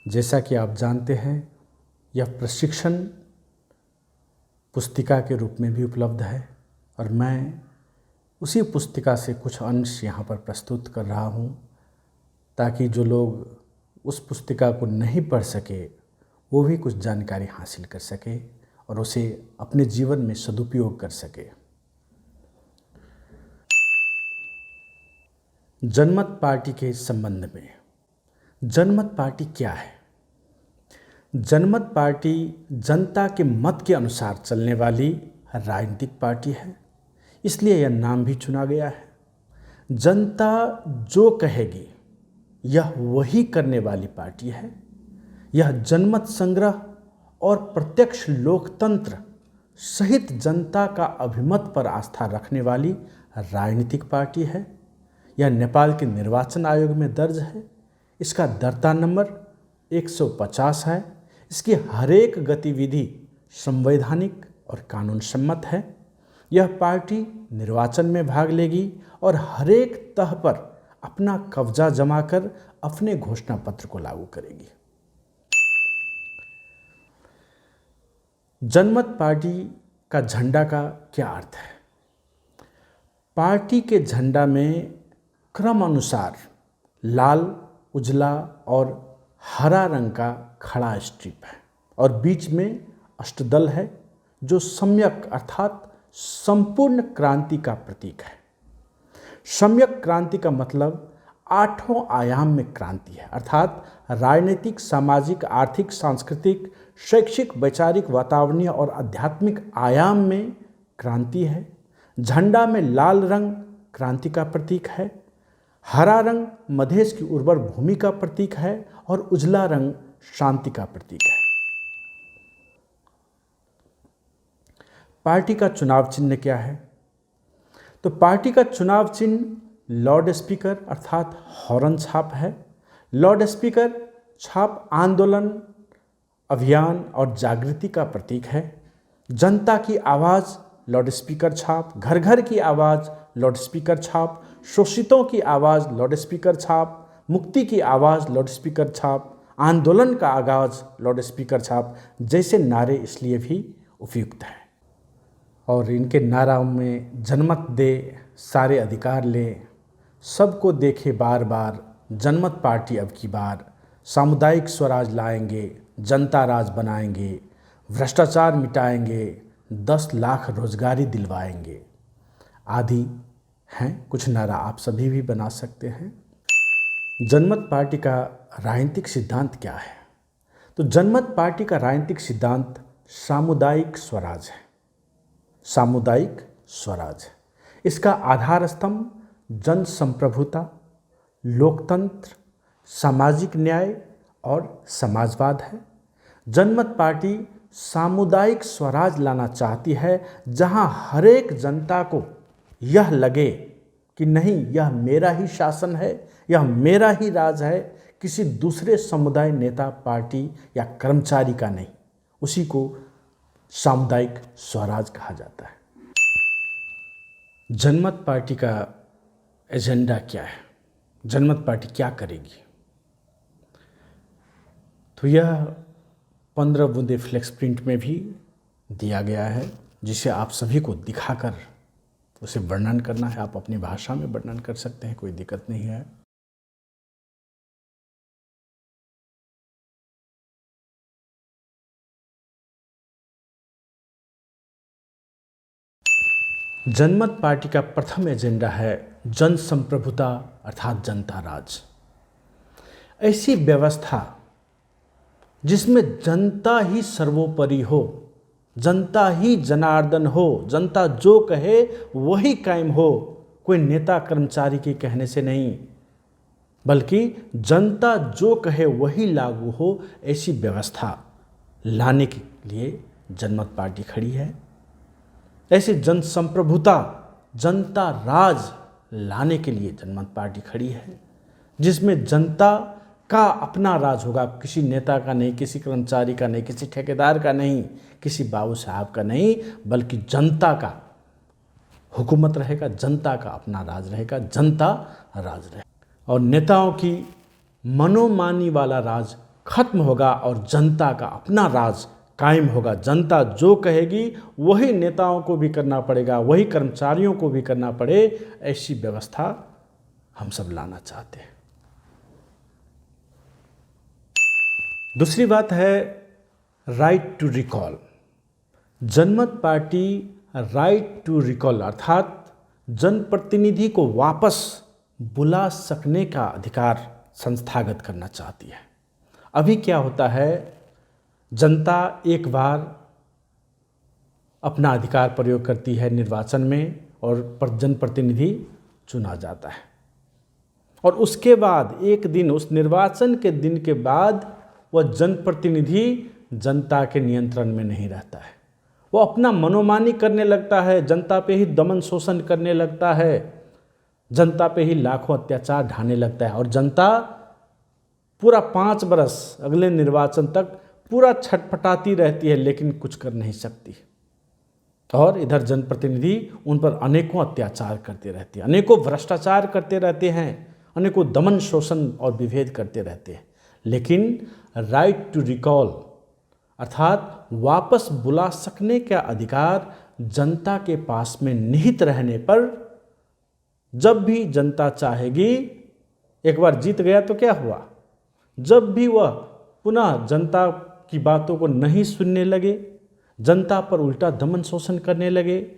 जैसा कि आप जानते हैं, यह प्रशिक्षण पुस्तिका के रूप में भी उपलब्ध है और मैं उसी पुस्तिका से कुछ अंश यहाँ पर प्रस्तुत कर रहा हूँ ताकि जो लोग उस पुस्तिका को नहीं पढ़ सके वो भी कुछ जानकारी हासिल कर सके और उसे अपने जीवन में सदुपयोग कर सके। जनमत पार्टी के संबंध में, जनमत पार्टी क्या है? जनमत पार्टी जनता के मत के अनुसार चलने वाली राजनीतिक पार्टी है, इसलिए यह नाम भी चुना गया है। जनता जो कहेगी यह वही करने वाली पार्टी है। यह जनमत संग्रह और प्रत्यक्ष लोकतंत्र सहित जनता का अभिमत पर आस्था रखने वाली राजनीतिक पार्टी है। यह नेपाल के निर्वाचन आयोग में दर्ज है। इसका दर्ता नंबर 150 है। इसकी हरेक गतिविधि संवैधानिक और कानून सम्मत है। यह पार्टी निर्वाचन में भाग लेगी और हरेक तह पर अपना कब्जा जमाकर अपने घोषणा पत्र को लागू करेगी। जनमत पार्टी का झंडा का क्या अर्थ है? पार्टी के झंडा में क्रम अनुसार लाल, उजला और हरा रंग का खड़ा स्ट्रिप है और बीच में अष्टदल है जो सम्यक अर्थात संपूर्ण क्रांति का प्रतीक है। सम्यक क्रांति का मतलब 8 आयाम में क्रांति है, अर्थात राजनीतिक, सामाजिक, आर्थिक, सांस्कृतिक, शैक्षिक, वैचारिक, वातावरणीय और आध्यात्मिक आयाम में क्रांति है। झंडा में लाल रंग क्रांति का प्रतीक है, हरा रंग मधेश की उर्वर भूमि का प्रतीक है और उजला रंग शांति का प्रतीक है। पार्टी का चुनाव चिन्ह क्या है? तो पार्टी का चुनाव चिन्ह लाउड स्पीकर अर्थात हॉर्न छाप है। लाउड स्पीकर छाप आंदोलन, अभियान और जागृति का प्रतीक है। जनता की आवाज़ लाउड स्पीकर छाप, घर घर की आवाज़ लाउड स्पीकर छाप, शोषितों की आवाज़ लाउड स्पीकर छाप, मुक्ति की आवाज़ लाउड स्पीकर छाप, आंदोलन का आगाज़ लाउड स्पीकर छाप जैसे नारे इसलिए भी उपयुक्त हैं। और इनके नारों में जनमत दे, सारे अधिकार ले, सबको देखे बार बार, जनमत पार्टी अब की बार, सामुदायिक स्वराज लाएंगे, जनता राज बनाएंगे, भ्रष्टाचार मिटाएंगे, 10 लाख रोजगारी दिलवाएंगे आदि हैं। कुछ नारा आप सभी भी बना सकते हैं। जनमत पार्टी का राजनीतिक सिद्धांत क्या है? तो जनमत पार्टी का राजनीतिक सिद्धांत सामुदायिक स्वराज है। सामुदायिक स्वराज है। इसका आधार स्तंभ जन संप्रभुता, लोकतंत्र, सामाजिक न्याय और समाजवाद है। जनमत पार्टी सामुदायिक स्वराज लाना चाहती है जहां हरेक जनता को यह लगे कि नहीं, यह मेरा ही शासन है, यह मेरा ही राज है, किसी दूसरे समुदाय, नेता, पार्टी या कर्मचारी का नहीं। उसी को सामुदायिक स्वराज कहा जाता है। जनमत पार्टी का एजेंडा क्या है? जनमत पार्टी क्या करेगी? तो यह 15 बूंदे फ्लेक्स प्रिंट में भी दिया गया है, जिसे आप सभी को दिखाकर उसे वर्णन करना है। आप अपनी भाषा में वर्णन कर सकते हैं, कोई दिक्कत नहीं है। जनमत पार्टी का प्रथम एजेंडा है जन संप्रभुता अर्थात जनता राज। ऐसी व्यवस्था जिसमें जनता ही सर्वोपरि हो, जनता ही जनार्दन हो, जनता जो कहे वही कायम हो, कोई नेता कर्मचारी के कहने से नहीं, बल्कि जनता जो कहे वही लागू हो, ऐसी व्यवस्था लाने के लिए जनमत पार्टी खड़ी है। ऐसे जन संप्रभुता, जनता राज लाने के लिए जनमत पार्टी खड़ी है, जिसमें जनता का अपना राज होगा, किसी नेता का नहीं, किसी कर्मचारी का नहीं, किसी ठेकेदार का नहीं, किसी बाबू साहब का नहीं, बल्कि जनता का हुकूमत रहेगा, जनता का अपना राज रहेगा, जनता राज रहेगा। और नेताओं की मनोमानी वाला राज खत्म होगा और जनता का अपना राज कायम होगा। जनता जो कहेगी वही नेताओं को भी करना पड़ेगा, वही कर्मचारियों को भी करना पड़े, ऐसी व्यवस्था हम सब लाना चाहते हैं। दूसरी बात है राइट टू रिकॉल। जनमत पार्टी राइट टू रिकॉल अर्थात जनप्रतिनिधि को वापस बुला सकने का अधिकार संस्थागत करना चाहती है। अभी क्या होता है, जनता एक बार अपना अधिकार प्रयोग करती है निर्वाचन में और जनप्रतिनिधि चुना जाता है, और उसके बाद एक दिन, उस निर्वाचन के दिन के बाद वह जनप्रतिनिधि जनता के नियंत्रण में नहीं रहता है। वो अपना मनोमानी करने लगता है, जनता पे ही दमन शोषण करने लगता है, जनता पे ही लाखों अत्याचार ढाने लगता है, और जनता पूरा 5 बरस अगले निर्वाचन तक पूरा छटपटाती रहती है लेकिन कुछ कर नहीं सकती। और इधर जनप्रतिनिधि उन पर अनेकों अत्याचार करते रहते हैं, अनेकों भ्रष्टाचार करते रहते हैं, अनेकों दमन शोषण और विभेद करते रहते हैं। लेकिन राइट टू रिकॉल अर्थात वापस बुला सकने का अधिकार जनता के पास में निहित रहने पर जब भी जनता चाहेगी, एक बार जीत गया तो क्या हुआ, जब भी वह पुनः जनता की बातों को नहीं सुनने लगे, जनता पर उल्टा दमन शोषण करने लगे,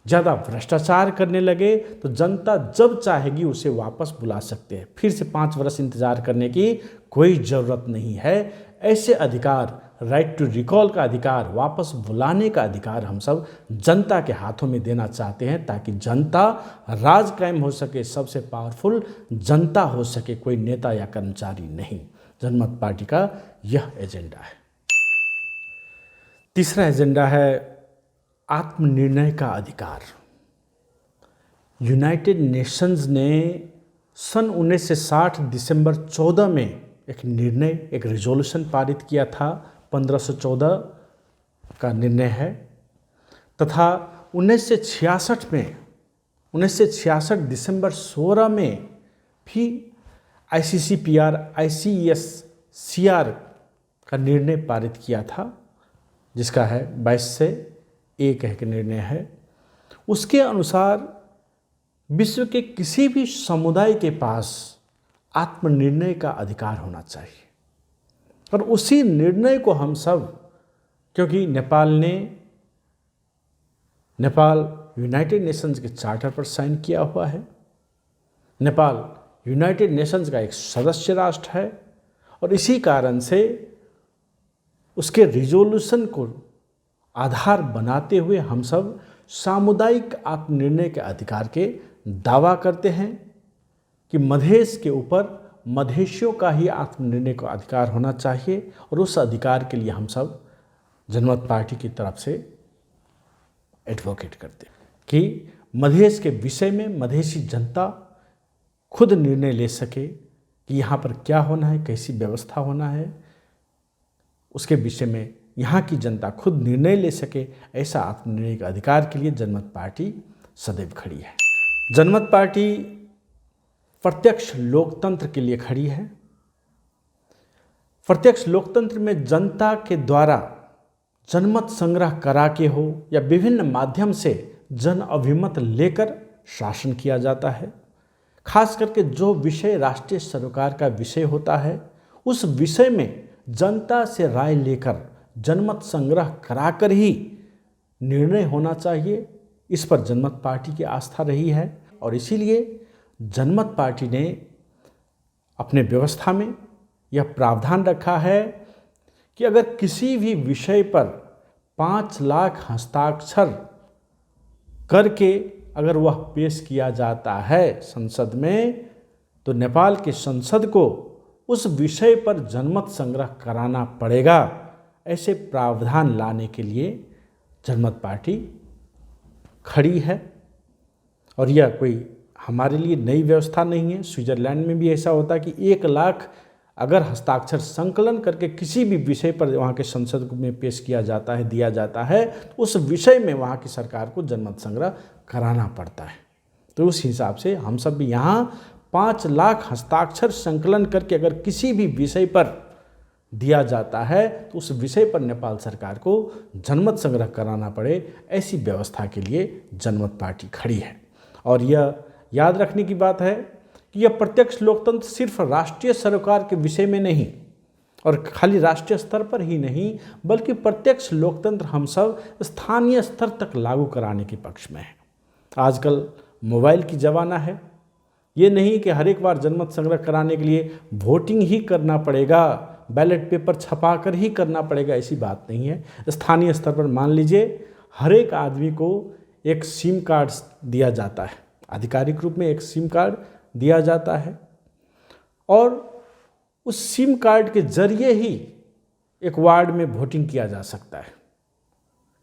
ज़्यादा भ्रष्टाचार करने लगे, तो जनता जब चाहेगी उसे वापस बुला सकते हैं। फिर से 5 वर्ष इंतजार करने की कोई ज़रूरत नहीं है। ऐसे अधिकार, राइट टू रिकॉल का अधिकार, वापस बुलाने का अधिकार हम सब जनता के हाथों में देना चाहते हैं, ताकि जनता राज कायम हो सके, सबसे पावरफुल जनता हो सके, कोई नेता या कर्मचारी नहीं। जनमत पार्टी का यह एजेंडा है। तीसरा एजेंडा है आत्मनिर्णय का अधिकार। यूनाइटेड नेशंस ने सन 1960 दिसंबर 14 में एक निर्णय, एक रिजोल्यूशन पारित किया था, 1514 का निर्णय है, तथा 1966 दिसंबर 16 में भी ICCPR ICSCR का निर्णय पारित किया था, जिसका है 22 से 1 एक निर्णय है। उसके अनुसार विश्व के किसी भी समुदाय के पास आत्मनिर्णय का अधिकार होना चाहिए, और उसी निर्णय को हम सब, क्योंकि नेपाल यूनाइटेड नेशंस के चार्टर पर साइन किया हुआ है, नेपाल यूनाइटेड नेशंस का एक सदस्य राष्ट्र है, और इसी कारण से उसके रिजोल्यूशन को आधार बनाते हुए हम सब सामुदायिक आत्मनिर्णय के अधिकार के दावा करते हैं कि मधेश के ऊपर मधेशियों का ही आत्मनिर्णय का अधिकार होना चाहिए, और उस अधिकार के लिए हम सब जनमत पार्टी की तरफ से एडवोकेट करते हैं कि मधेश के विषय में मधेशी जनता खुद निर्णय ले सके कि यहाँ पर क्या होना है, कैसी व्यवस्था होना है, उसके विषय में यहाँ की जनता खुद निर्णय ले सके। ऐसा आत्मनिर्णय के अधिकार के लिए जनमत पार्टी सदैव खड़ी है। जनमत पार्टी प्रत्यक्ष लोकतंत्र के लिए खड़ी है। प्रत्यक्ष लोकतंत्र में जनता के द्वारा जनमत संग्रह करा के हो या विभिन्न माध्यम से जन अभिमत लेकर शासन किया जाता है। खास करके जो विषय राष्ट्रीय सरोकार का विषय होता है, उस विषय में जनता से राय लेकर जनमत संग्रह कराकर ही निर्णय होना चाहिए। इस पर जनमत पार्टी की आस्था रही है, और इसीलिए जनमत पार्टी ने अपने व्यवस्था में यह प्रावधान रखा है कि अगर किसी भी विषय पर 5 लाख हस्ताक्षर करके अगर वह पेश किया जाता है संसद में, तो नेपाल के संसद को उस विषय पर जनमत संग्रह कराना पड़ेगा। ऐसे प्रावधान लाने के लिए जनमत पार्टी खड़ी है, और यह कोई हमारे लिए नई व्यवस्था नहीं है। स्विट्जरलैंड में भी ऐसा होता है कि 1 लाख अगर हस्ताक्षर संकलन करके किसी भी विषय पर वहाँ के संसद में पेश किया जाता है, दिया जाता है, तो उस विषय में वहाँ की सरकार को जनमत संग्रह कराना पड़ता है। तो उस हिसाब से हम सब भी यहाँ 5 लाख हस्ताक्षर संकलन करके अगर किसी भी विषय पर दिया जाता है तो उस विषय पर नेपाल सरकार को जनमत संग्रह कराना पड़े, ऐसी व्यवस्था के लिए जनमत पार्टी खड़ी है। और यह याद रखने की बात है कि यह प्रत्यक्ष लोकतंत्र सिर्फ राष्ट्रीय सरकार के विषय में नहीं और खाली राष्ट्रीय स्तर पर ही नहीं, बल्कि प्रत्यक्ष लोकतंत्र हम सब स्थानीय स्तर तक लागू कराने के पक्ष में है। आजकल मोबाइल की ज़माना है, ये नहीं कि हर एक बार जनमत संग्रह कराने के लिए वोटिंग ही करना पड़ेगा, बैलेट पेपर छपा कर ही करना पड़ेगा, ऐसी बात नहीं है। स्थानीय स्तर पर मान लीजिए हर एक आदमी को एक सिम कार्ड दिया जाता है, आधिकारिक रूप में एक सिम कार्ड दिया जाता है और उस सिम कार्ड के जरिए ही एक वार्ड में वोटिंग किया जा सकता है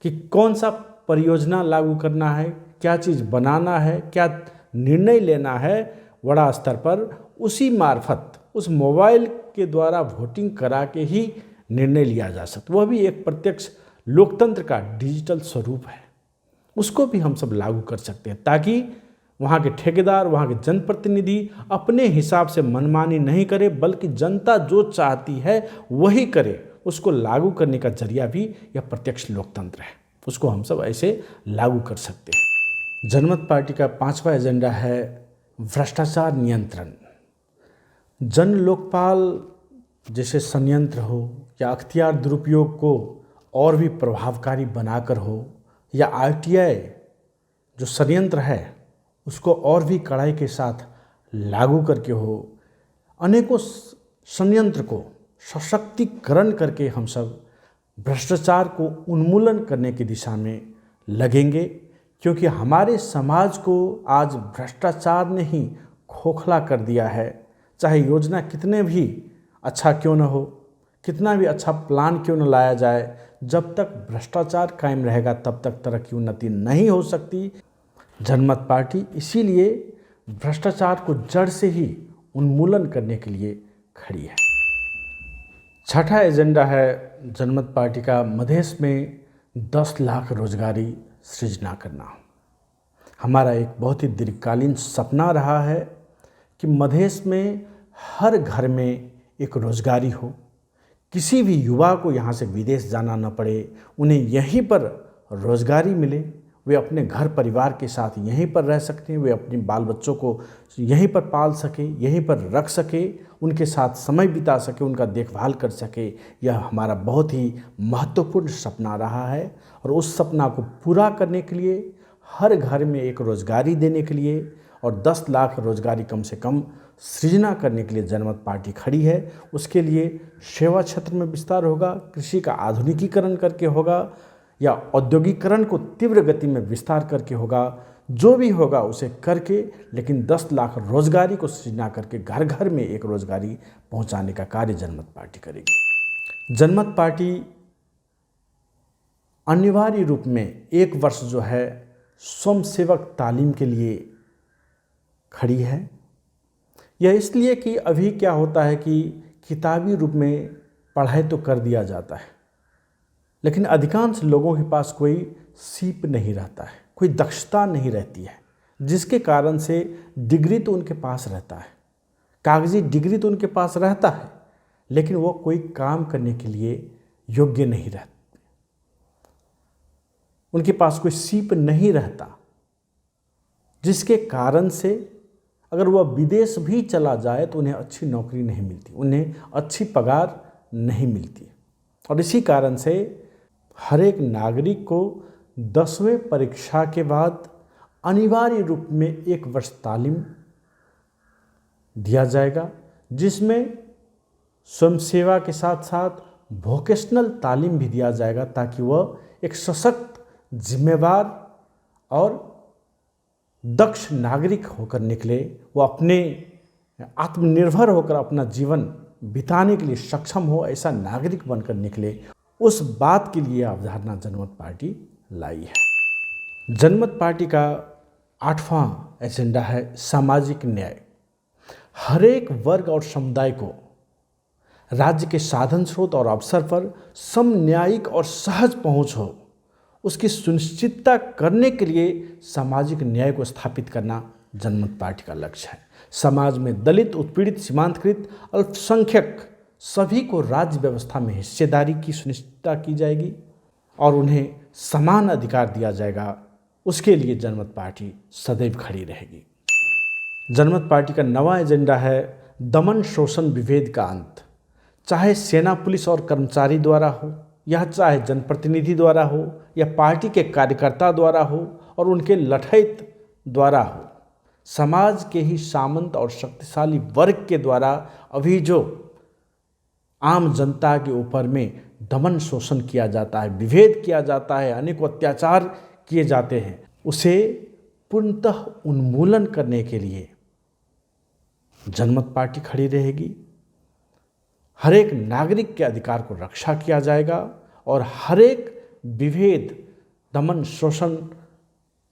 कि कौन सा परियोजना लागू करना है, क्या चीज़ बनाना है, क्या निर्णय लेना है बड़ा स्तर पर। उसी मार्फत उस मोबाइल के द्वारा वोटिंग करा के ही निर्णय लिया जा सकता, वह भी एक प्रत्यक्ष लोकतंत्र का डिजिटल स्वरूप है। उसको भी हम सब लागू कर सकते हैं ताकि वहाँ के ठेकेदार, वहाँ के जनप्रतिनिधि अपने हिसाब से मनमानी नहीं करे, बल्कि जनता जो चाहती है वही करे। उसको लागू करने का जरिया भी यह प्रत्यक्ष लोकतंत्र है, उसको हम सब ऐसे लागू कर सकते हैं। जनमत पार्टी का 5वां एजेंडा है भ्रष्टाचार नियंत्रण। जन लोकपाल जैसे संयंत्र हो या अख्तियार दुरुपयोग को और भी प्रभावकारी बनाकर हो या आरटीआई जो संयंत्र है उसको और भी कड़ाई के साथ लागू करके हो, अनेकों संयंत्र को सशक्तिकरण करके हम सब भ्रष्टाचार को उन्मूलन करने की दिशा में लगेंगे, क्योंकि हमारे समाज को आज भ्रष्टाचार ने ही खोखला कर दिया है। चाहे योजना कितने भी अच्छा क्यों न हो, कितना भी अच्छा प्लान क्यों न लाया जाए, जब तक भ्रष्टाचार कायम रहेगा तब तक तरक्की उन्नति नहीं हो सकती। जनमत पार्टी इसीलिए भ्रष्टाचार को जड़ से ही उन्मूलन करने के लिए खड़ी है। 6ठा एजेंडा है जनमत पार्टी का मधेश में 10 लाख रोजगारी सृजना करना। हमारा एक बहुत ही दीर्घकालीन सपना रहा है कि मधेश में हर घर में एक रोजगारी हो, किसी भी युवा को यहाँ से विदेश जाना न पड़े, उन्हें यहीं पर रोजगारी मिले, वे अपने घर परिवार के साथ यहीं पर रह सकते हैं, वे अपने बाल बच्चों को यहीं पर पाल सके, यहीं पर रख सके, उनके साथ समय बिता सके, उनका देखभाल कर सके। यह हमारा बहुत ही महत्वपूर्ण सपना रहा है और उस सपना को पूरा करने के लिए, हर घर में एक रोजगारी देने के लिए और 10 लाख रोजगारी कम से कम सृजना करने के लिए जनमत पार्टी खड़ी है। उसके लिए सेवा क्षेत्र में विस्तार होगा, कृषि का आधुनिकीकरण करके होगा या औद्योगिकरण को तीव्र गति में विस्तार करके होगा, जो भी होगा उसे करके, लेकिन 10 लाख रोजगारी को सृजना करके घर घर में एक रोजगारी पहुंचाने का कार्य जनमत पार्टी करेगी। जनमत पार्टी अनिवार्य रूप में 1 वर्ष जो है स्वयंसेवक तालीम के लिए खड़ी है। यह इसलिए कि अभी क्या होता है कि किताबी रूप में पढ़ाई तो कर दिया जाता है, लेकिन अधिकांश लोगों के पास कोई सीप नहीं रहता है, कोई दक्षता नहीं रहती है, जिसके कारण से डिग्री तो उनके पास रहता है, कागजी डिग्री तो उनके पास रहता है, लेकिन वो कोई काम करने के लिए योग्य नहीं रहते, उनके पास कोई सीप नहीं रहता, जिसके कारण से अगर वह विदेश भी चला जाए तो उन्हें अच्छी नौकरी नहीं मिलती, उन्हें अच्छी पगार नहीं मिलती। और इसी कारण से हर एक नागरिक को 10वीं परीक्षा के बाद अनिवार्य रूप में 1 वर्ष तालीम दिया जाएगा, जिसमें स्वयंसेवा के साथ साथ वोकेशनल तालीम भी दिया जाएगा, ताकि वह एक सशक्त, जिम्मेवार और दक्ष नागरिक होकर निकले, वो अपने आत्मनिर्भर होकर अपना जीवन बिताने के लिए सक्षम हो, ऐसा नागरिक बनकर निकले। उस बात के लिए अवधारणा जनमत पार्टी लाई है। जनमत पार्टी का 8वां एजेंडा है सामाजिक न्याय। हर एक वर्ग और समुदाय को राज्य के साधन स्रोत और अवसर पर समन्यायिक और सहज पहुंच हो, उसकी सुनिश्चितता करने के लिए सामाजिक न्याय को स्थापित करना जनमत पार्टी का लक्ष्य है। समाज में दलित, उत्पीड़ित, सीमांतकृत, अल्पसंख्यक सभी को राज्य व्यवस्था में हिस्सेदारी की सुनिश्चितता की जाएगी और उन्हें समान अधिकार दिया जाएगा। उसके लिए जनमत पार्टी सदैव खड़ी रहेगी। जनमत पार्टी का नवा एजेंडा है दमन शोषण विभेद का अंत। चाहे सेना पुलिस और कर्मचारी द्वारा हो, या चाहे जनप्रतिनिधि द्वारा हो, या पार्टी के कार्यकर्ता द्वारा हो और उनके लठैत द्वारा हो, समाज के ही सामंत और शक्तिशाली वर्ग के द्वारा अभी जो आम जनता के ऊपर में दमन शोषण किया जाता है, विभेद किया जाता है, अनेकों अत्याचार किए जाते हैं, उसे पूर्णतः उन्मूलन करने के लिए जनमत पार्टी खड़ी रहेगी। हर एक नागरिक के अधिकार को रक्षा किया जाएगा और हर एक विभेद, दमन, शोषण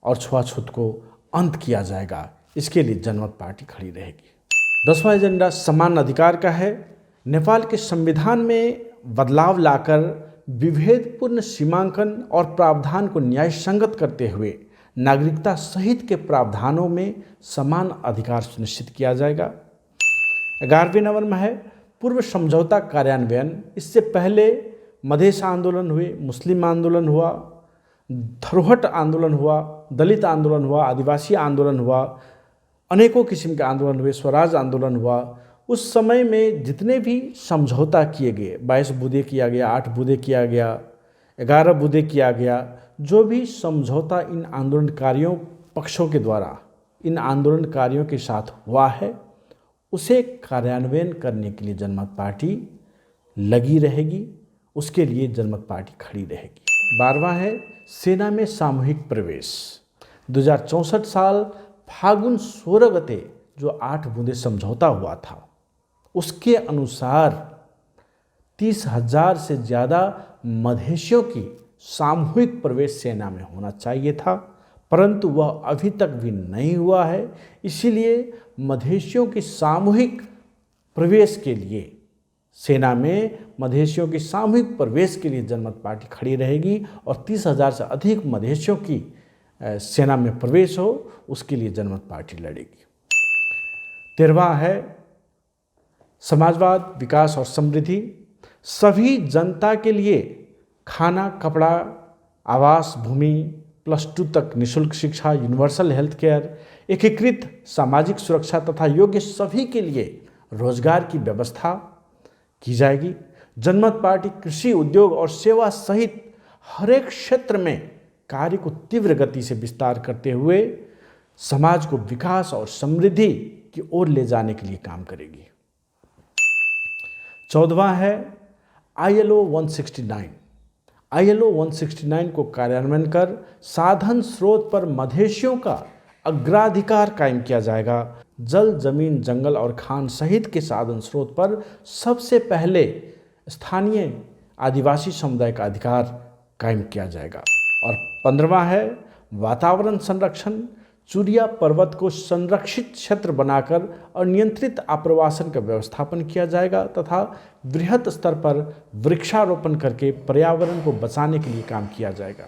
और छुआछूत को अंत किया जाएगा। इसके लिए जनमत पार्टी खड़ी रहेगी। 10वां एजेंडा समान अधिकार का है। नेपाल के संविधान में बदलाव लाकर विभेदपूर्ण सीमांकन और प्रावधान को न्याय संगत करते हुए नागरिकता सहित के प्रावधानों में समान अधिकार सुनिश्चित किया जाएगा। 11वें नंबर में है पूर्व समझौता कार्यान्वयन। इससे पहले मधेश आंदोलन हुए, मुस्लिम आंदोलन हुआ, धरोहट आंदोलन हुआ, दलित आंदोलन हुआ, आदिवासी आंदोलन हुआ, अनेकों किस्म के आंदोलन हुए, स्वराज आंदोलन हुआ। उस समय में जितने भी समझौता किए गए, 22 बूँदें किया गया, 8 बूँदें किया गया, 11 बूँदें किया गया, जो भी समझौता इन आंदोलनकारियों पक्षों के द्वारा इन आंदोलनकारियों के साथ हुआ है, उसे कार्यान्वयन करने के लिए जनमत पार्टी लगी रहेगी। उसके लिए जनमत पार्टी खड़ी रहेगी। 12वां है सेना में सामूहिक प्रवेश। 2064 साल फागुन 16 गते जो 8 बूँदें समझौता हुआ था, उसके अनुसार 30,000 से ज़्यादा मधेशियों की सामूहिक प्रवेश सेना में होना चाहिए था, परंतु वह अभी तक भी नहीं हुआ है। इसीलिए मधेशियों की सामूहिक प्रवेश के लिए, सेना में मधेशियों की सामूहिक प्रवेश के लिए जनमत पार्टी खड़ी रहेगी और 30,000 से अधिक मधेशियों की सेना में प्रवेश हो, उसके लिए जनमत पार्टी लड़ेगी। 13वां है समाजवाद, विकास और समृद्धि। सभी जनता के लिए खाना, कपड़ा, आवास, भूमि, +2 तक निःशुल्क शिक्षा, यूनिवर्सल हेल्थ केयर, एकीकृत सामाजिक सुरक्षा तथा योग्य सभी के लिए रोजगार की व्यवस्था की जाएगी। जनमत पार्टी कृषि, उद्योग और सेवा सहित हर एक क्षेत्र में कार्य को तीव्र गति से विस्तार करते हुए समाज को विकास और समृद्धि की ओर ले जाने के लिए काम करेगी। 14वां है ILO 169। ILO 169 को कार्यान्वयन कर साधन स्रोत पर मधेशियों का अग्राधिकार कायम किया जाएगा। जल, जमीन, जंगल और खान सहित के साधन स्रोत पर सबसे पहले स्थानीय आदिवासी समुदाय का अधिकार कायम किया जाएगा। और 15वां है वातावरण संरक्षण। चूरिया पर्वत को संरक्षित क्षेत्र बनाकर और नियंत्रित आप्रवासन का व्यवस्थापन किया जाएगा तथा बृहत स्तर पर वृक्षारोपण करके पर्यावरण को बचाने के लिए काम किया जाएगा।